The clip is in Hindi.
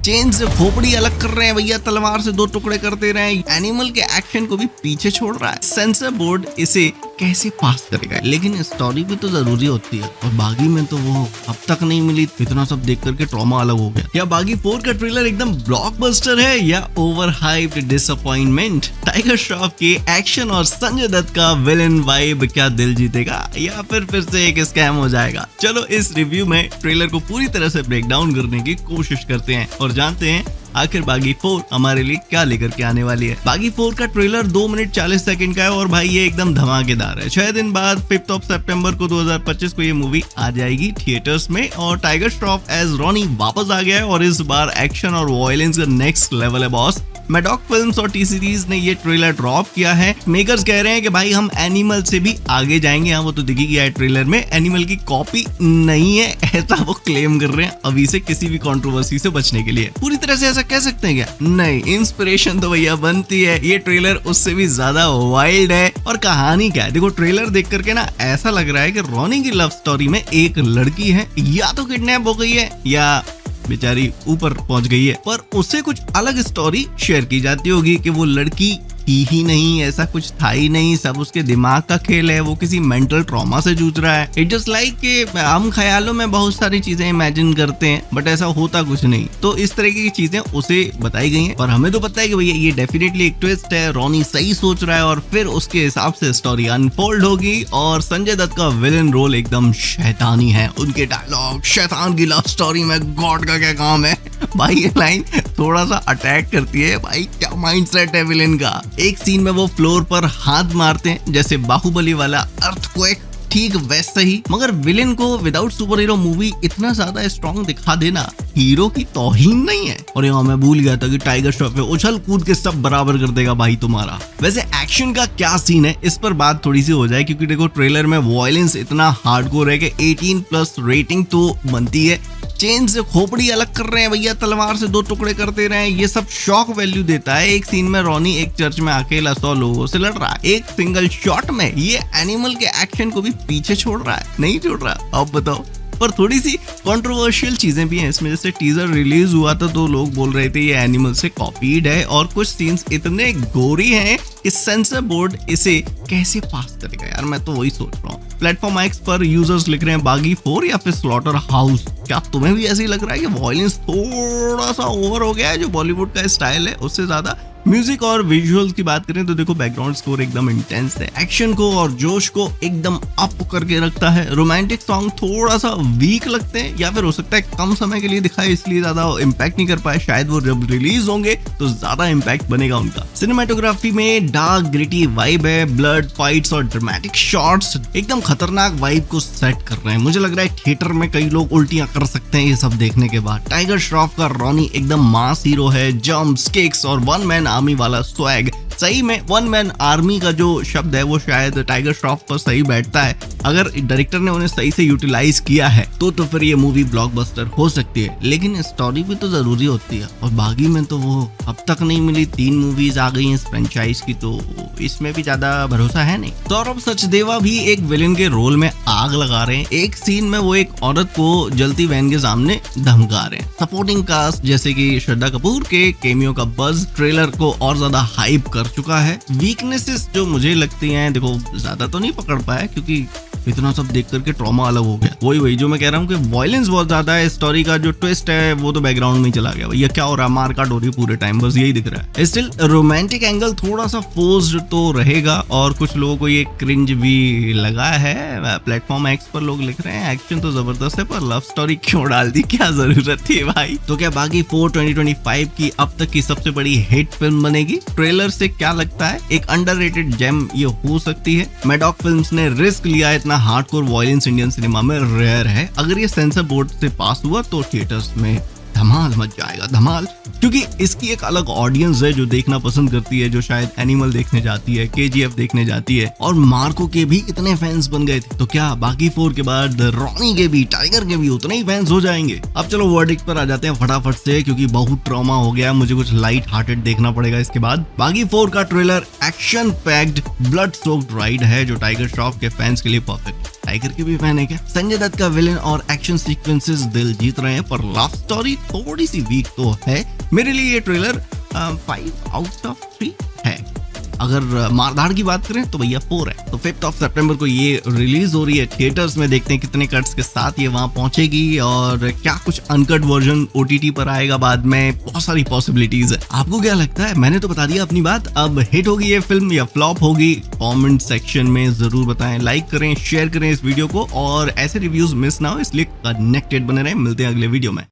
चेन से खोपड़ी अलग कर रहे हैं भैया, तलवार से दो टुकड़े करते रहे हैं, एनिमल के एक्शन को भी पीछे छोड़ रहा है। सेंसर बोर्ड इसे कैसे पास करेगा? लेकिन स्टोरी भी तो जरूरी होती है और बागी में तो वो अब तक नहीं मिली। इतना सब देख करके ट्रॉमा अलग हो गया। क्या बागी 4 का ट्रेलर एकदम ब्लॉकबस्टर है या over hyped disappointment? Tiger Shroff के एक्शन और संजय दत्त का विलेन वाइब क्या दिल जीतेगा या फिर से एक स्कैम हो जाएगा? चलो इस रिव्यू में ट्रेलर को पूरी तरह से ब्रेक डाउन करने की कोशिश करते हैं और जानते हैं आखिर बागी 4 हमारे लिए क्या लेकर के आने वाली है। बागी 4 का ट्रेलर 2 मिनट 40 सेकंड का है और भाई ये एकदम धमाकेदार है। 6 दिन बाद 5 सितंबर को 2025 को ये मूवी आ जाएगी थिएटर्स में और टाइगर श्रॉफ एज रॉनी वापस आ गया है और इस बार एक्शन और वायलेंस का नेक्स्ट लेवल है बॉस। मैडॉक फिल्म्स और टी सीरीज ने ये ट्रेलर ड्रॉप किया है। मेकर्स कह रहे हैं कि भाई हम एनिमल से भी आगे जाएंगे। हाँ वो तो दिखी गया है ट्रेलर में, एनिमल की कॉपी नहीं है ऐसा वो क्लेम कर रहे हैं अभी से किसी भी कंट्रोवर्सी से बचने के लिए। पूरी तरह से ऐसा कह सकते हैं क्या? नहीं, इंस्पिरेशन तो भैया बनती है। ये ट्रेलर उससे भी ज्यादा वाइल्ड है। और कहानी क्या है? देखो ट्रेलर देख करके ना ऐसा लग रहा है कि रॉनी की लव स्टोरी में एक लड़की है या तो किडनैप हो गई है या बेचारी ऊपर पहुंच गई है, पर उससे कुछ अलग स्टोरी शेयर की जाती होगी कि वो लड़की ही नहीं, ऐसा कुछ था ही नहीं, सब उसके दिमाग का खेल है, वो किसी मेंटल ट्रॉमा से जूझ रहा है। इट जस्ट लाइक कि हम ख्यालों में बहुत सारी चीजें इमेजिन करते हैं बट ऐसा होता कुछ नहीं। तो इस तरह की चीजें उसे बताई गई हैं और हमें तो पता है कि भैया ये डेफिनेटली एक ट्विस्ट है, रॉनी सही सोच रहा है और फिर उसके हिसाब से स्टोरी अनफोल्ड होगी। और संजय दत्त का विलेन रोल एकदम शैतानी है, उनके डायलॉग शैतान की लव स्टोरी में गॉड का क्या काम है भाई। ये लाइन थोड़ा सा अटैक करती है भाई, क्या माइंडसेट है विलेन का। एक सीन में वो फ्लोर पर हाथ मारते हैं जैसे बाहुबली वाला अर्थक्वेक, ठीक वैसे ही। मगर विलेन को विदाउट सुपर हीरो मूवी इतना ज्यादा स्ट्रॉन्ग दिखा देना हीरो की तौहीन नहीं है। और यहाँ मैं भूल गया था कि टाइगर श्रॉफ उछल कूद के सब बराबर कर देगा भाई तुम्हारा। वैसे एक्शन का क्या सीन है इस पर बात थोड़ी सी हो जाए, क्योंकि देखो ट्रेलर में वायलेंस इतना हार्डकोर है कि 18+ रेटिंग तो बनती है। चेन से खोपड़ी अलग कर रहे हैं भैया, तलवार से दो टुकड़े करते रहे हैं, ये सब शॉक वैल्यू देता है। एक सीन में रॉनी एक चर्च में अकेला 100 लोगों से लड़ रहा है, एक सिंगल शॉट में ये एनिमल के एक्शन को भी पीछे छोड़ रहा है, नहीं छोड़ रहा। अब बताओ। पर थोड़ी सी कंट्रोवर्शियल चीजें भी हैं इसमें, जैसे टीजर रिलीज हुआ था तो लोग बोल रहे थे ये एनिमल से कॉपीड है और कुछ सीन्स इतने गोरी हैं कि सेंसर बोर्ड इसे कैसे पास करेगा यार, मैं तो वही सोच रहा हूँ। प्लेटफॉर्म एक्स पर यूजर्स लिख रहे हैं बागी 4 या फिर स्लॉटर हाउस। क्या तुम्हें भी ऐसे ही लग रहा है कि वॉयलेंस थोड़ा सा ओवर हो गया है, जो बॉलीवुड का स्टाइल है उससे ज्यादा? म्यूजिक और विजुअल्स की बात करें तो देखो बैकग्राउंड स्कोर एकदम इंटेंस है, एक्शन को और जोश को एकदम अप करके रखता है। रोमांटिक सॉन्ग थोड़ा सा वीक लगते हैं या फिर हो सकता है कम समय के लिए दिखाए इसलिए ज्यादा इम्पैक्ट नहीं कर पाए, शायद वो जब रिलीज होंगे तो ज्यादा इम्पैक्ट बनेगा उनका। सिनेमेटोग्राफी में डार्क ग्रिटी वाइब है, ब्लड फाइट्स और ड्रामेटिक शॉट्स एकदम खतरनाक वाइब को सेट कर रहे हैं। मुझे लग रहा है थिएटर में कई लोग उल्टियां कर सकते हैं ये सब देखने के बाद। टाइगर श्रॉफ का रॉनी एकदम मास हीरो है, जंप्स, किक्स और वन मैन आर्मी वाला स्वैग। सही में वन मैन आर्मी का जो शब्द है वो शायद टाइगर श्रॉफ पर सही बैठता है। अगर डायरेक्टर ने उन्हें सही से यूटिलाइज किया है तो फिर ये मूवी ब्लॉकबस्टर हो सकती है। लेकिन स्टोरी भी तो जरूरी होती है और बागी में तो वो अब तक नहीं मिली। 3 मूवीज आ गई हैं इस फ्रेंचाइज की, तो इसमें भी ज्यादा भरोसा है नहीं। सौरभ सचदेवा भी एक विलेन के रोल में आग लगा रहे हैं। एक सीन में वो एक औरत को जलती वैन के सामने धमका रहे हैं। सपोर्टिंग कास्ट जैसे कि श्रद्धा कपूर के केमियो का बज ट्रेलर को और ज्यादा हाइप कर चुका है। वीकनेसेस जो मुझे लगती हैं, देखो ज्यादा तो नहीं पकड़ पाया क्योंकि इतना सब देख करके ट्रॉमा अलग हो गया। वही जो मैं कह रहा हूँ कि वायलेंस बहुत ज्यादा है, स्टोरी का जो ट्विस्ट है वो तो बैकग्राउंड में ही चला गया। भैया क्या हो रहा है, मारकाट हो रही है पूरे टाइम, बस यही दिख रहा है। स्टिल रोमांटिक एंगल थोड़ा सा फोर्स्ड तो रहेगा और कुछ लोगों को ये क्रिंज भी लगा है। प्लेटफॉर्म एक्स पर लोग लिख रहे हैं एक्शन तो जबरदस्त है पर लव स्टोरी क्यों डाल दी, क्या जरूरत थी भाई। तो क्या बागी 4 2025 की अब तक की सबसे बड़ी हिट फिल्म बनेगी? ट्रेलर से क्या लगता है एक अंडररेटेड जेम ये हो सकती है? मैडॉक फिल्म्स ने रिस्क लिया, इतना हार्डकोर वॉयलेंस इंडियन सिनेमा में रेयर है। अगर ये सेंसर बोर्ड से पास हुआ तो थिएटर्स में धमाल मच जाएगा, धमाल। क्योंकि इसकी एक अलग ऑडियंस है जो देखना पसंद करती है, जो शायद एनिमल देखने जाती है, KGF देखने जाती है और मार्को के भी इतने फैंस बन गए थे। तो क्या बागी 4 के बाद रॉनी के भी, टाइगर के भी उतने ही फैंस हो जाएंगे? अब चलो वर्डिक्ट पर आ जाते हैं फटाफट से, क्योंकि बहुत ट्रॉमा हो गया, मुझे कुछ लाइट हार्टेड देखना पड़ेगा इसके बाद। बागी 4 का trailer action packed blood soaked ride है जो टाइगर श्रॉफ के फैंस के लिए परफेक्ट। टाइगर के भी फैन है क्या? संजय दत्त का विलेन और एक्शन सीक्वेंसेस दिल जीत रहे हैं, पर लव स्टोरी थोड़ी सी वीक तो है। मेरे लिए ये ट्रेलर 5 आउट ऑफ 3 है। अगर मारधाड़ की बात करें तो भैया 4 है। तो 5 सितंबर को ये रिलीज हो रही है थिएटर्स में। देखते हैं कितने कट्स के साथ ये वहां पहुंचेगी और क्या कुछ अनकट वर्जन ओटीटी पर आएगा बाद में। बहुत सारी पॉसिबिलिटीज है। आपको क्या लगता है? मैंने तो बता दिया अपनी बात। अब हिट होगी ये फिल्म या फ्लॉप होगी? कमेंट सेक्शन में जरूर बताएं। लाइक करें, शेयर करें इस वीडियो को, और ऐसे रिव्यूज मिस ना हो इसलिए कनेक्टेड बने रहें। मिलते हैं अगले वीडियो में।